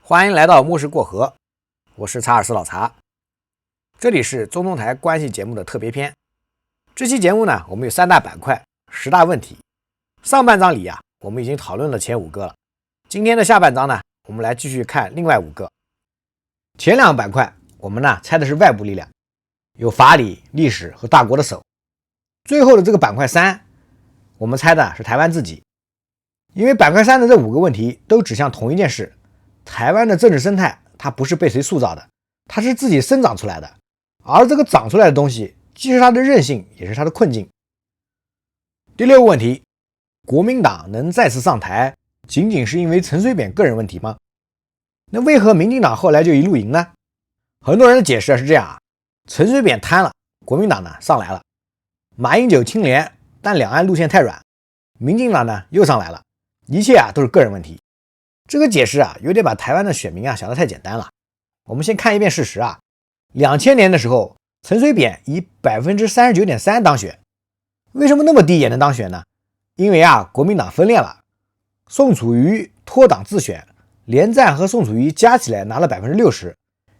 欢迎来到牧师过河，我是查尔斯老查，这里是中东台关系节目的特别篇。这期节目呢，我们有3大板块，10大问题。上半章里我们已经讨论了前5个了。今天的下半章呢，我们来继续看另外5个。前2个板块我们呢猜的是外部力量，有法理、历史和大国的手。最后的这个板块3，我们猜的是台湾自己。因为板块3的这5个问题都指向同一件事，台湾的政治生态它不是被谁塑造的，它是自己生长出来的，而这个长出来的东西既是它的韧性，也是它的困境。第6个问题，国民党能再次上台仅仅是因为陈水扁个人问题吗？那为何民进党后来就一路赢呢？很多人的解释是这样陈水扁瘫了，国民党呢上来了，马英九清廉，但两岸路线太软，民进党呢又上来了，一切都是个人问题。这个解释有点把台湾的选民想得太简单了。我们先看一遍事实2000年的时候，陈水扁以 39.3% 当选。为什么那么低也能当选呢？因为国民党分裂了，宋楚瑜脱党自选，连战和宋楚瑜加起来拿了 60%，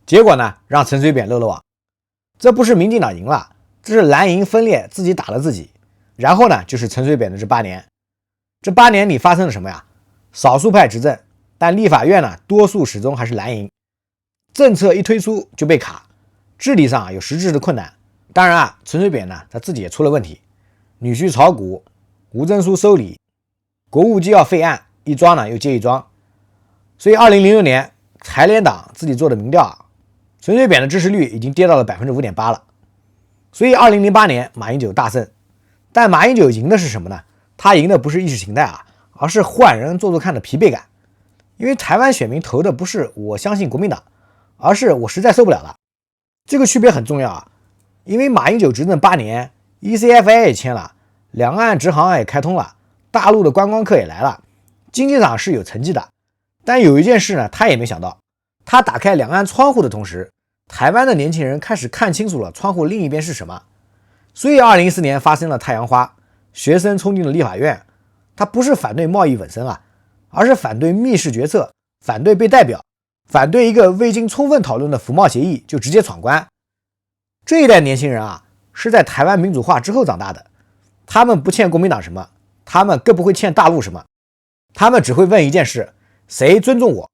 结果呢让陈水扁漏了网。这不是民进党赢了，这是蓝营分裂自己打了自己。然后呢就是陈水扁的这8年。这8年里发生了什么少数派执政，但立法院呢多数始终还是蓝营，政策一推出就被卡，治理上有实质的困难。当然陈水扁呢他自己也出了问题，女婿炒股，吴征书收礼，国务机要废案，一桩呢又接一桩。所以2006年财联党自己做的民调陈水扁的支持率已经跌到了 5.8% 了。所以2008年马英九大胜，但马英九赢的是什么呢？他赢的不是意识形态而是换人做做看的疲惫感。因为台湾选民投的不是我相信国民党，而是我实在受不了了。这个区别很重要因为马英九执政8年 ECFA 也签了，两岸直航也开通了，大陆的观光客也来了，经济上是有成绩的。但有一件事呢他也没想到，他打开两岸窗户的同时，台湾的年轻人开始看清楚了窗户另一边是什么。所以2014年发生了太阳花，学生冲进了立法院，他不是反对贸易稳升而是反对密室决策，反对被代表，反对一个未经充分讨论的服贸协议就直接闯关。这一代年轻人是在台湾民主化之后长大的，他们不欠国民党什么，他们更不会欠大陆什么，他们只会问一件事，谁尊重我？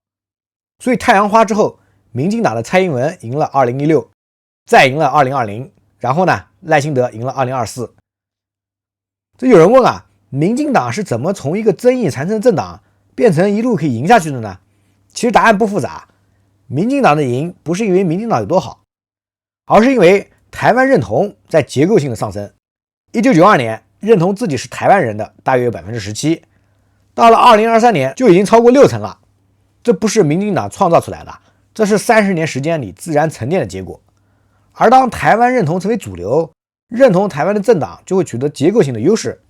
所以太阳花之后，民进党的蔡英文赢了2016，再赢了2020，然后呢赖清德赢了2024。这有人问民进党是怎么从一个争议缠身政党变成一路可以赢下去的呢？其实答案不复杂，民进党的赢不是因为民进党有多好，而是因为台湾认同在结构性的上升。1992年认同自己是台湾人的大约有 17%， 到了2023年就已经超过60%了。这不是民进党创造出来的，这是30年时间里自然沉淀的结果。而当台湾认同成为主流，认同台湾的政党就会取得结构性的优势。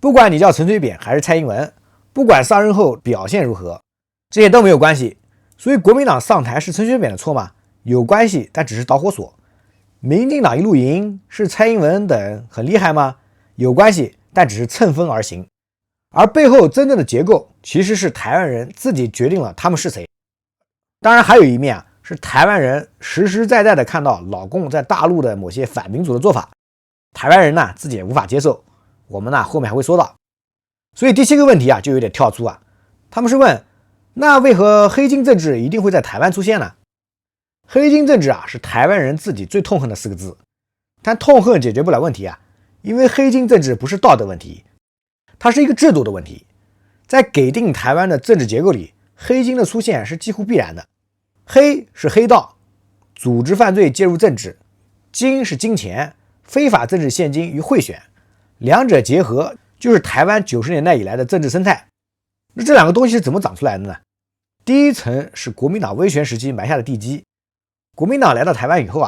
不管你叫陈水扁还是蔡英文，不管上任后表现如何，这些都没有关系。所以国民党上台是陈水扁的错吗？有关系，但只是导火索。民进党一路赢是蔡英文等很厉害吗？有关系，但只是乘风而行。而背后真正的结构其实是台湾人自己决定了他们是谁。当然还有一面是台湾人实实在在的看到老共在大陆的某些反民主的做法，台湾人呢自己也无法接受，我们呢后面还会说到。所以第7个问题就有点跳出他们是问，那为何黑金政治一定会在台湾出现呢？黑金政治是台湾人自己最痛恨的4个字，但痛恨解决不了问题因为黑金政治不是道德问题，它是一个制度的问题。在给定台湾的政治结构里，黑金的出现是几乎必然的。黑是黑道，组织犯罪介入政治，金是金钱，非法政治现金与贿选，两者结合就是台湾90年代以来的政治生态。那这2个东西是怎么长出来的呢？第一层是国民党威权时期埋下的地基。国民党来到台湾以后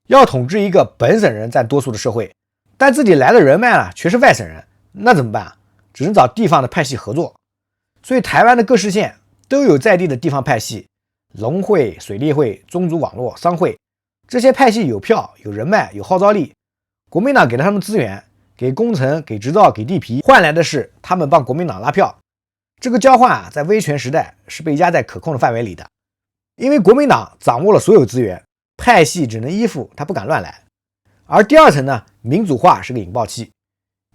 要统治一个本省人占多数的社会，但自己来的人脉却是外省人，那怎么办只能找地方的派系合作。所以台湾的各市县都有在地的地方派系，农会、水利会、宗族网络、商会，这些派系有票、有人脉、有号召力。国民党给了他们资源，给工程、给执照、给地皮，换来的是他们帮国民党拉票。这个交换啊，在威权时代是被压在可控的范围里的，因为国民党掌握了所有资源，派系只能依附，他不敢乱来。而第二层呢，民主化是个引爆器。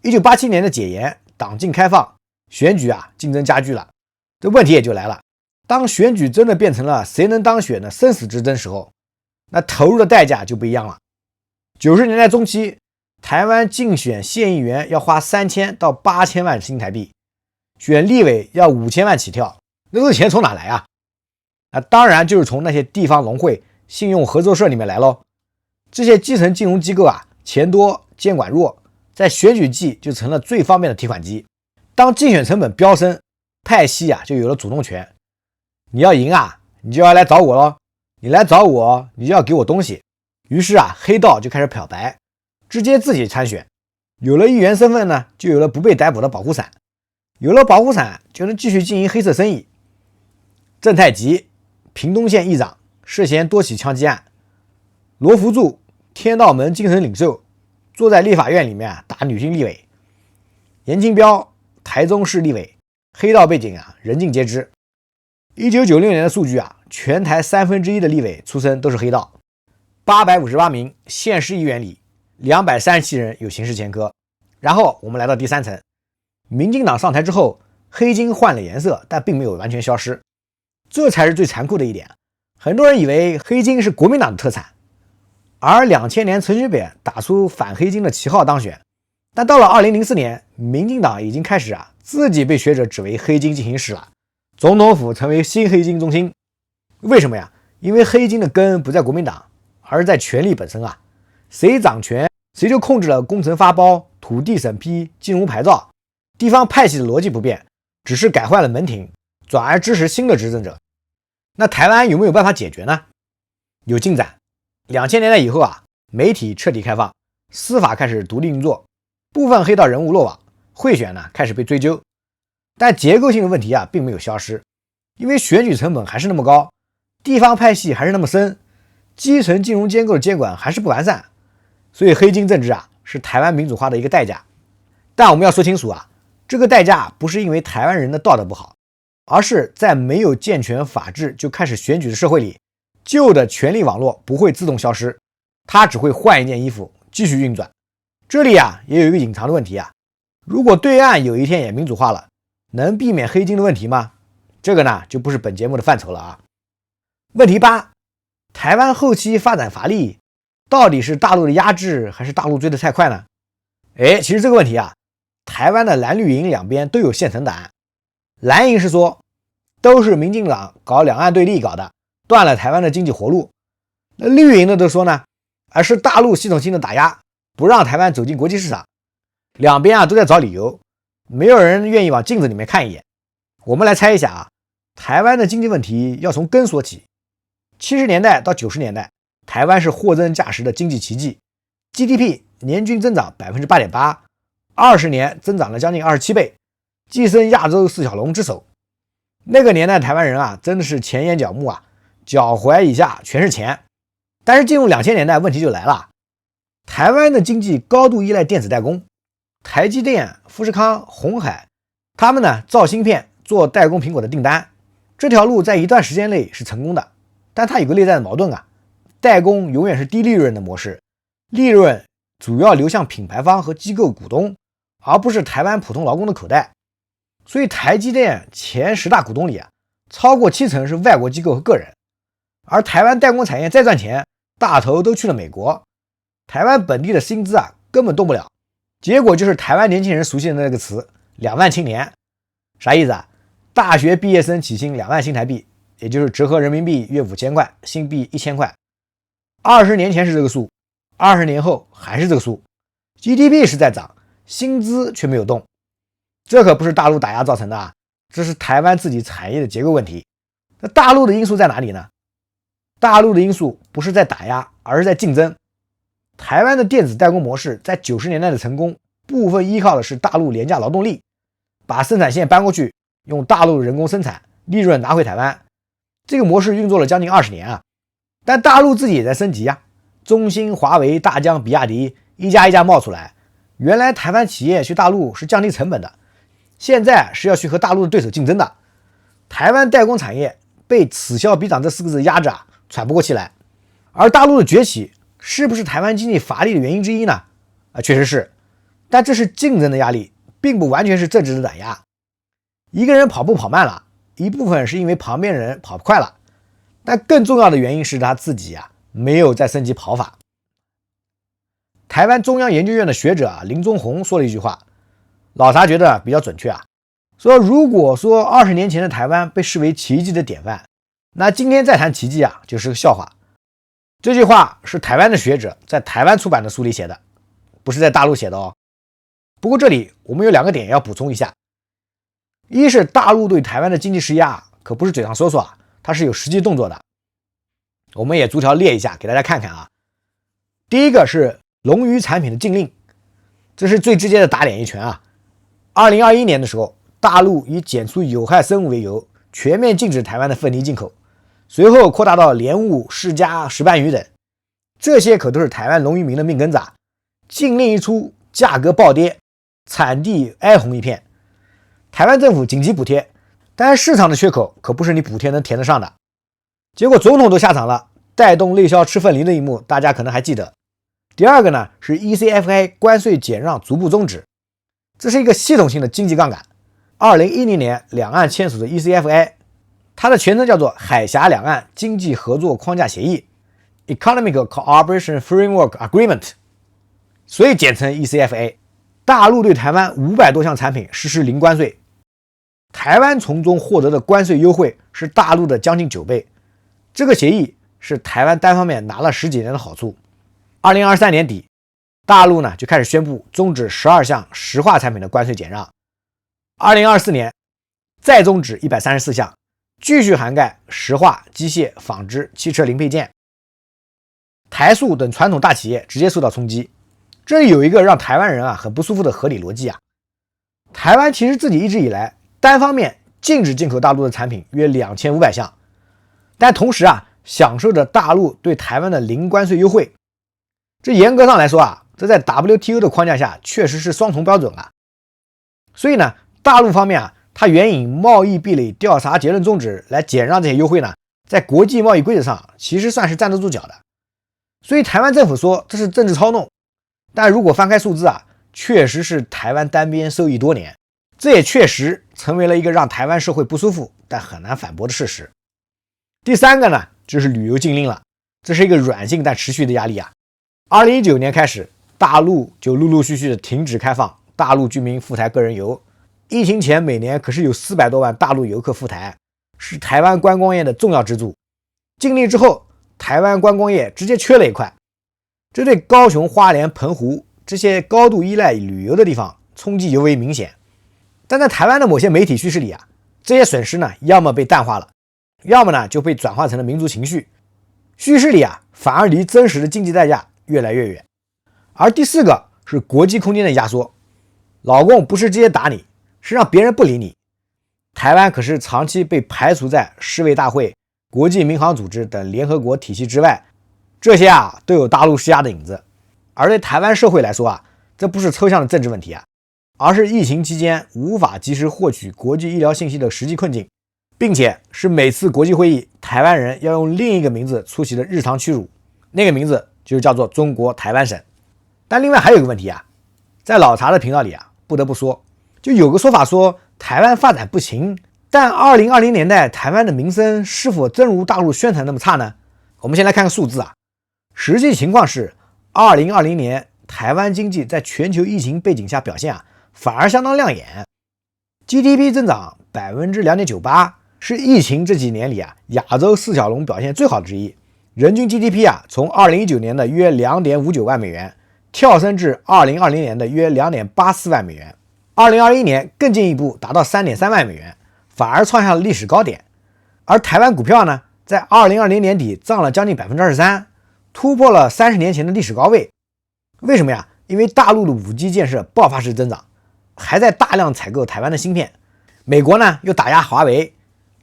1987年的解严，党禁开放，选举啊竞争加剧了，这问题也就来了。当选举真的变成了谁能当选的生死之争时候，那投入的代价就不一样了。90年代中期，台湾竞选县议员要花3000到8000万新台币，选立委要5000万起跳，那这钱从哪来啊？当然就是从那些地方农会、信用合作社里面来咯。这些基层金融机构啊，钱多监管弱，在选举季就成了最方便的提款机。当竞选成本飙升，派系啊就有了主动权。你要赢啊，你就要来找我咯，你来找我，你就要给我东西。于是啊，黑道就开始漂白，直接自己参选。有了议员身份呢，就有了不被逮捕的保护伞，有了保护伞就能继续经营黑色生意。郑太吉，屏东县议长，涉嫌多起枪击案；罗福柱，天道门精神领袖，坐在立法院里面打女性立委；严清标，台中市立委，黑道背景啊，人尽皆知。1996年的数据啊，全台1/3的立委出身都是黑道。858名县市议员里，237人有刑事前科。然后我们来到第三层，民进党上台之后，黑金换了颜色，但并没有完全消失，这才是最残酷的一点。很多人以为黑金是国民党的特产，而2000年陈水扁打出反黑金的旗号当选，但到了2004年，民进党已经开始自己被学者指为黑金进行时了，总统府成为新黑金中心。为什么呀？因为黑金的根不在国民党，而是在权力本身啊，谁掌权谁就控制了工程发包、土地审批、金融牌照。地方派系的逻辑不变，只是改换了门庭，转而支持新的执政者。那台湾有没有办法解决呢？有进展。2000年代以后媒体彻底开放，司法开始独立运作，部分黑道人物落网，贿选呢开始被追究。但结构性的问题并没有消失，因为选举成本还是那么高，地方派系还是那么深，基层金融机构的监管还是不完善，所以黑金政治是台湾民主化的一个代价。但我们要说清楚这个代价不是因为台湾人的道德不好，而是在没有健全法治就开始选举的社会里，旧的权力网络不会自动消失，它只会换一件衣服继续运转。这里也有一个隐藏的问题如果对岸有一天也民主化了，能避免黑金的问题吗？这个呢就不是本节目的范畴了问题8，台湾后期发展乏力，到底是大陆的压制还是大陆追得太快呢？其实这个问题台湾的蓝绿营两边都有现成答案。蓝营是说都是民进党搞两岸对立搞的，断了台湾的经济活路。那绿营的都说呢，而是大陆系统性的打压，不让台湾走进国际市场。两边都在找理由，没有人愿意往镜子里面看一眼。我们来猜一下台湾的经济问题要从根说起。70年代到90年代，台湾是货真价实的经济奇迹， GDP 年均增长 8.8%， 20年增长了将近27倍，跻身亚洲四小龙之首。那个年代台湾人真的是前眼角目脚踝以下全是钱。但是进入2000年代，问题就来了，台湾的经济高度依赖电子代工，台积电、富士康、鸿海，他们呢造芯片做代工苹果的订单，这条路在一段时间内是成功的。但它有个内在的矛盾代工永远是低利润的模式，利润主要流向品牌方和机构股东，而不是台湾普通劳工的口袋。所以台积电前10大股东里超过70%是外国机构和个人，而台湾代工产业再赚钱，大头都去了美国，台湾本地的薪资根本动不了。结果就是台湾年轻人熟悉的那个词2万青年。啥意思大学毕业生起薪2万新台币，也就是折合人民币约5000块，新币1000块。20年前是这个数，20年后还是这个数， GDP 是在涨，薪资却没有动。这可不是大陆打压造成的这是台湾自己产业的结构问题。那大陆的因素在哪里呢？大陆的因素不是在打压，而是在竞争。台湾的电子代工模式在90年代的成功，部分依靠的是大陆廉价劳动力，把生产线搬过去，用大陆人工生产，利润拿回台湾。这个模式运作了将近20年但大陆自己也在升级中兴、华为、大疆、比亚迪一家一家冒出来。原来台湾企业去大陆是降低成本的，现在是要去和大陆的对手竞争的。台湾代工产业被此消彼长这4个字压着喘不过气来。而大陆的崛起是不是台湾经济乏力的原因之一呢？确实是，但这是竞争的压力，并不完全是政治的打压。一个人跑步跑慢了，一部分是因为旁边人跑快了，但更重要的原因是他自己没有再升级跑法。台湾中央研究院的学者林宗宏说了一句话，老查觉得比较准确说如果说20年前的台湾被视为奇迹的典范，那今天再谈奇迹就是个笑话。这句话是台湾的学者在台湾出版的书里写的，不是在大陆写的哦。不过这里我们有2个点要补充一下，一是大陆对台湾的经济施压可不是嘴上说说它是有实际动作的。我们也逐条列一下给大家看看第一个是龙鱼产品的禁令，这是最直接的打脸一拳2021年的时候，大陆以检出有害生物为由，全面禁止台湾的凤梨进口，随后扩大到莲雾、释迦、石斑鱼等，这些可都是台湾龙渔民的命根子禁令一出，价格暴跌，产地哀鸿一片。台湾政府紧急补贴，但市场的缺口可不是你补贴能填得上的。结果总统都下场了，带动内销吃凤梨的一幕，大家可能还记得。第二个呢是 ECFA 关税减让逐步终止，这是一个系统性的经济杠杆。2010年两岸签署的 ECFA， 它的全称叫做海峡两岸经济合作框架协议 Economic Cooperation Framework Agreement， 所以简称 ECFA。 大陆对台湾500多项产品实施零关税，台湾从中获得的关税优惠是大陆的将近9倍。这个协议是台湾单方面拿了10几年的好处。2023年底，大陆呢就开始宣布终止12项石化产品的关税减让，2024年再终止134项，继续涵盖石化、机械、纺织、汽车零配件。台塑等传统大企业直接受到冲击。这里有一个让台湾人很不舒服的合理逻辑台湾其实自己一直以来单方面禁止进口大陆的产品约2500项，但同时享受着大陆对台湾的零关税优惠。这严格上来说这在 WTO 的框架下确实是双重标准所以呢，大陆方面它援引贸易壁垒调查结论宗旨来减让这些优惠呢，在国际贸易规则上其实算是站得住脚的。所以台湾政府说这是政治操弄，但如果翻开数字确实是台湾单边受益多年，这也确实成为了一个让台湾社会不舒服但很难反驳的事实。第三个呢，就是旅游禁令了，这是一个软性但持续的压力2019年开始，大陆就陆陆续续的停止开放大陆居民赴台个人游。疫情前每年可是有400多万大陆游客赴台，是台湾观光业的重要支柱。禁令之后，台湾观光业直接缺了一块，这对高雄、花莲、澎湖这些高度依赖旅游的地方冲击尤为明显。但在台湾的某些媒体叙事里这些损失呢，要么被淡化了，要么呢就被转化成了民族情绪，叙事里反而离真实的经济代价越来越远。而第四个是国际空间的压缩，老共不是直接打你，是让别人不理你。台湾可是长期被排除在世卫大会、国际民航组织等联合国体系之外，这些都有大陆施压的影子。而对台湾社会来说这不是抽象的政治问题而是疫情期间无法及时获取国际医疗信息的实际困境，并且是每次国际会议台湾人要用另一个名字出席的日常屈辱，那个名字就叫做中国台湾省。但另外还有一个问题在老查的频道里不得不说，就有个说法说台湾发展不行，但2020年代台湾的民生是否真如大陆宣传那么差呢？我们先来看个数字实际情况是2020年台湾经济在全球疫情背景下表现反而相当亮眼， GDP 增长 2.98%， 是疫情这几年里亚洲四小龙表现最好之一。人均 GDP 从2019年的约 2.59 万美元跳升至2020年的约 2.84 万美元，2021年更进一步达到 3.3 万美元，反而创下了历史高点。而台湾股票呢，在2020年底涨了将近 23%， 突破了30年前的历史高位。为什么呀？因为大陆的 5G 建设爆发式增长，还在大量采购台湾的芯片。美国呢又打压华为，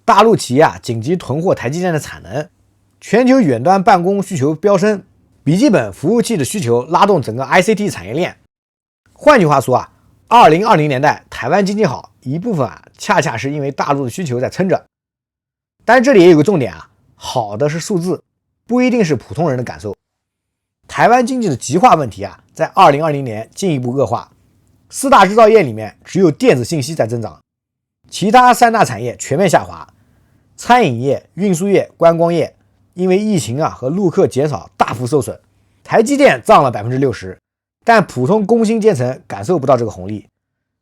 大陆企业紧急囤货台积电的产能，全球远端办公需求飙升，笔记本服务器的需求拉动整个 ICT 产业链。换句话说2020年代台湾经济好，一部分恰恰是因为大陆的需求在撑着。但是这里也有个重点好的是数字，不一定是普通人的感受。台湾经济的极化问题在2020年进一步恶化，四大制造业里面只有电子信息在增长，其他三大产业全面下滑。餐饮业、运输业、观光业因为疫情和陆客减少大幅受损。台积电涨了 60%， 但普通工薪阶层感受不到这个红利，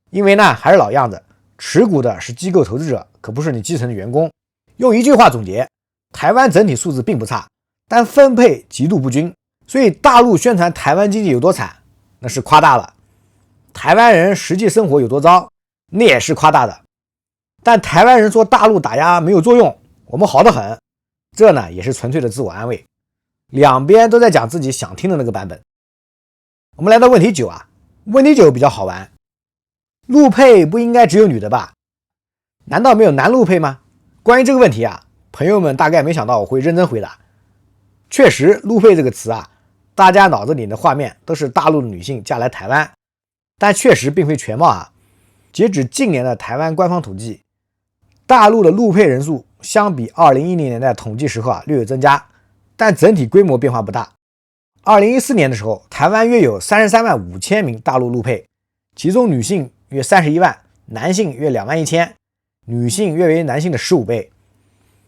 因为呢还是老样子，持股的是机构投资者，可不是你基层的员工。用一句话总结，台湾整体素质并不差，但分配极度不均。所以大陆宣传台湾经济有多惨，那是夸大了；台湾人实际生活有多糟，那也是夸大的。但台湾人说大陆打压没有作用，我们好得很，这呢也是纯粹的自我安慰。两边都在讲自己想听的那个版本。我们来到问题9问题9比较好玩。陆配不应该只有女的吧？难道没有男陆配吗？关于这个问题朋友们大概没想到我会认真回答。确实，陆配这个词大家脑子里的画面都是大陆的女性嫁来台湾，但确实并非全貌截止近年的台湾官方统计，大陆的陆配人数相比2010年代统计时候略有增加，但整体规模变化不大。2014年的时候，台湾约有33万5千名大陆陆配，其中女性约31万，男性约2万1千，女性约为男性的15倍。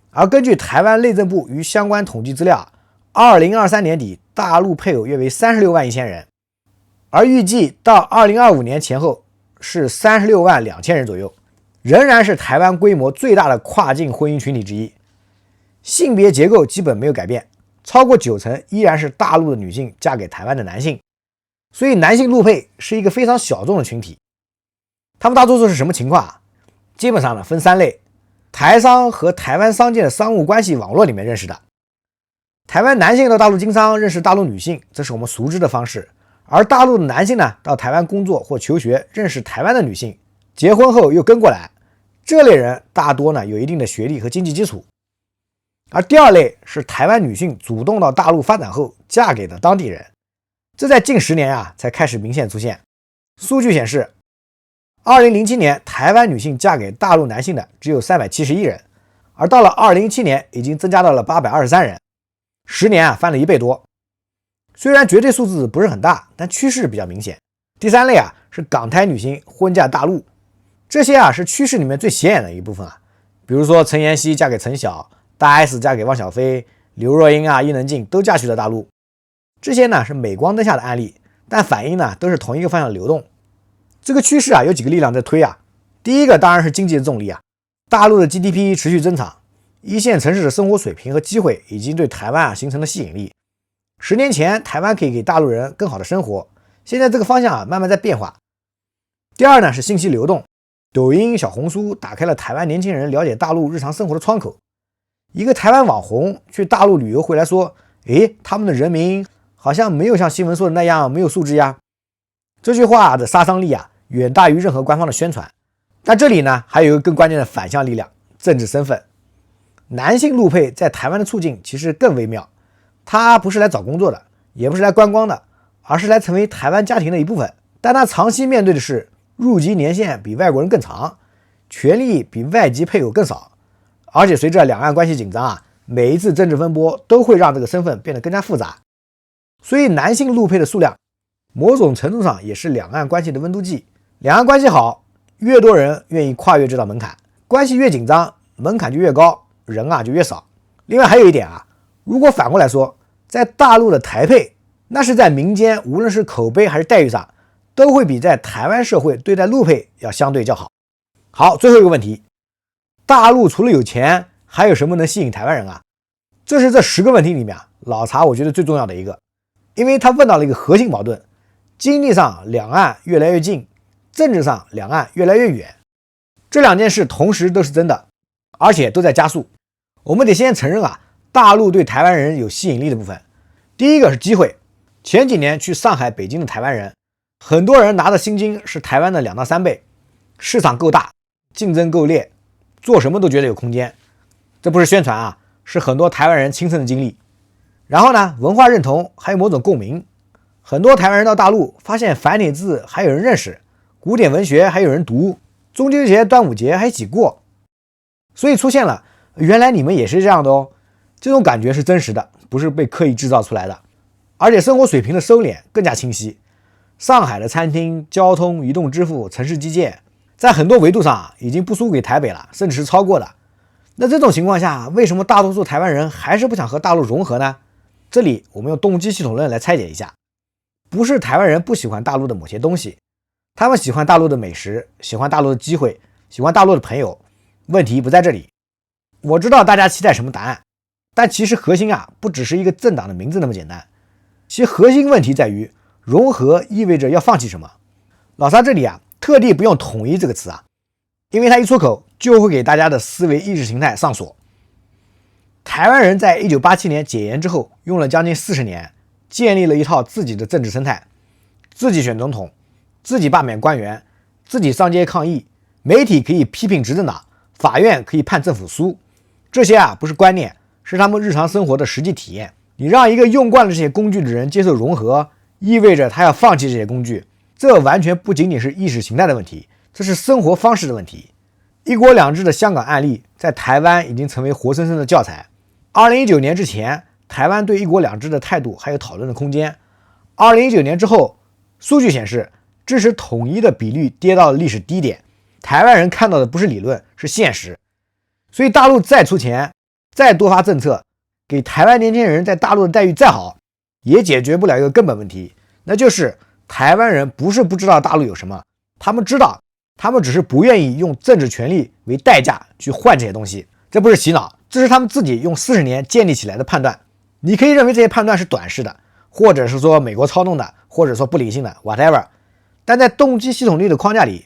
而根据台湾内政部与相关统计资料，2023年底大陆配偶约为36万1千人，而预计到2025年前后是36万2千人左右，仍然是台湾规模最大的跨境婚姻群体之一。性别结构基本没有改变，超过90%依然是大陆的女性嫁给台湾的男性，所以男性陆配是一个非常小众的群体。他们大多数是什么情况基本上呢分3类：台商和台湾商界的商务关系网络里面认识的。台湾男性到大陆经商认识大陆女性，这是我们熟知的方式。而大陆的男性呢，到台湾工作或求学认识台湾的女性，结婚后又跟过来，这类人大多呢有一定的学历和经济基础。而第2类是台湾女性主动到大陆发展后嫁给的当地人，这在近10年才开始明显出现。数据显示，2007年台湾女性嫁给大陆男性的只有371人，而到了2017年已经增加到了823人，10年翻了1倍多。虽然绝对数字不是很大，但趋势比较明显。第3类是港台女星婚嫁大陆，这些是趋势里面最显眼的一部分比如说陈妍希嫁给陈晓，大 S 嫁给汪小菲，刘若英伊能静都嫁去了大陆。这些呢是镁光灯下的案例，但反映呢都是同一个方向流动。这个趋势有几个力量在推第一个当然是经济的重力大陆的 GDP 持续增长，一线城市的生活水平和机会已经对台湾形成了吸引力。10年前台湾可以给大陆人更好的生活，现在这个方向慢慢在变化。第二呢是信息流动，抖音、小红书打开了台湾年轻人了解大陆日常生活的窗口。一个台湾网红去大陆旅游回来说，他们的人民好像没有像新闻说的那样没有素质呀。这句话的杀伤力远大于任何官方的宣传。但这里呢还有一个更关键的反向力量，政治身份。男性陆配在台湾的处境其实更微妙，他不是来找工作的，也不是来观光的，而是来成为台湾家庭的一部分。但他长期面对的是入籍年限比外国人更长，权利比外籍配偶更少，而且随着两岸关系紧张每一次政治风波都会让这个身份变得更加复杂。所以男性陆配的数量某种程度上也是两岸关系的温度计。两岸关系好，越多人愿意跨越这道门槛，关系越紧张，门槛就越高，人就越少。另外还有一点如果反过来说，在大陆的台配，那是在民间无论是口碑还是待遇上，都会比在台湾社会对待陆配要相对较好。好，最后一个问题，大陆除了有钱，还有什么能吸引台湾人这是这10个问题里面老查我觉得最重要的一个，因为他问到了一个核心矛盾，经济上两岸越来越近，政治上两岸越来越远。这两件事同时都是真的，而且都在加速。我们得先承认大陆对台湾人有吸引力的部分。第一个是机会，前几年去上海、北京的台湾人，很多人拿的薪金是台湾的2到3倍，市场够大，竞争够烈，做什么都觉得有空间。这不是宣传是很多台湾人亲身的经历。然后呢，文化认同还有某种共鸣，很多台湾人到大陆发现繁体字还有人认识，古典文学还有人读，中秋节、端午节还一起过，所以出现了原来你们也是这样的哦，这种感觉是真实的，不是被刻意制造出来的，而且生活水平的收敛更加清晰。上海的餐厅、交通、移动支付、城市基建，在很多维度上已经不输给台北了，甚至是超过了。那这种情况下，为什么大多数台湾人还是不想和大陆融合呢？这里我们用动机系统论来拆解一下。不是台湾人不喜欢大陆的某些东西，他们喜欢大陆的美食，喜欢大陆的机会，喜欢大陆的朋友。问题不在这里。我知道大家期待什么答案，但其实核心不只是一个政党的名字那么简单，其核心问题在于融合意味着要放弃什么。老沙这里特地不用统一这个词因为他一出口就会给大家的思维意识形态上锁。台湾人在1987年解严之后，用了将近40年，建立了一套自己的政治生态，自己选总统，自己罢免官员，自己上街抗议，媒体可以批评执政党，法院可以判政府输。这些不是观念，是他们日常生活的实际体验。你让一个用惯了这些工具的人接受融合，意味着他要放弃这些工具。这完全不仅仅是意识形态的问题，这是生活方式的问题。一国两制的香港案例在台湾已经成为活生生的教材。2019年之前，台湾对一国两制的态度还有讨论的空间。2019年之后，数据显示支持统一的比率跌到了历史低点。台湾人看到的不是理论，是现实。所以大陆再出钱，再多发政策，给台湾年轻人在大陆的待遇再好，也解决不了一个根本问题，那就是台湾人不是不知道大陆有什么，他们知道，他们只是不愿意用政治权利为代价去换这些东西。这不是洗脑，这是他们自己用40年建立起来的判断。你可以认为这些判断是短视的，或者是说美国操弄的，或者说不理性的 whatever。 但在动机系统力的框架里，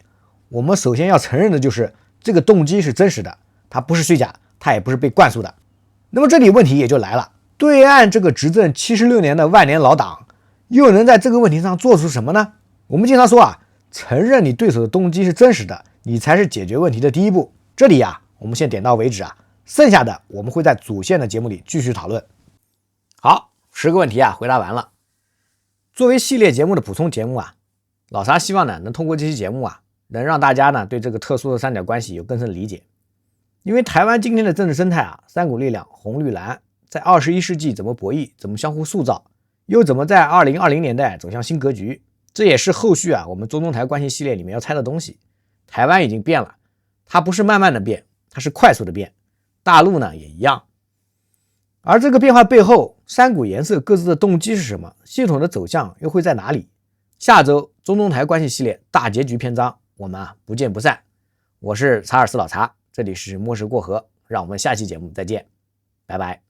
我们首先要承认的就是这个动机是真实的，它不是虚假，它也不是被灌输的。那么这里问题也就来了，对岸这个执政76年的万年老党又能在这个问题上做出什么呢？我们经常说承认你对手的动机是真实的，你才是解决问题的第一步。这里我们先点到为止剩下的我们会在主线的节目里继续讨论。好，10个问题回答完了。作为系列节目的补充节目老沙希望呢能通过这期节目能让大家呢对这个特殊的三角关系有更深的理解。因为台湾今天的政治生态三股力量红绿蓝在21世纪怎么博弈，怎么相互塑造，又怎么在2020年代走向新格局，这也是后续我们中东台关系系列里面要拆的东西。台湾已经变了，它不是慢慢的变，它是快速的变，大陆呢也一样。而这个变化背后，三股颜色各自的动机是什么？系统的走向又会在哪里？下周中东台关系系列大结局篇章，我们不见不散。我是查尔斯老查，这里是墨石过河，让我们下期节目再见，拜拜。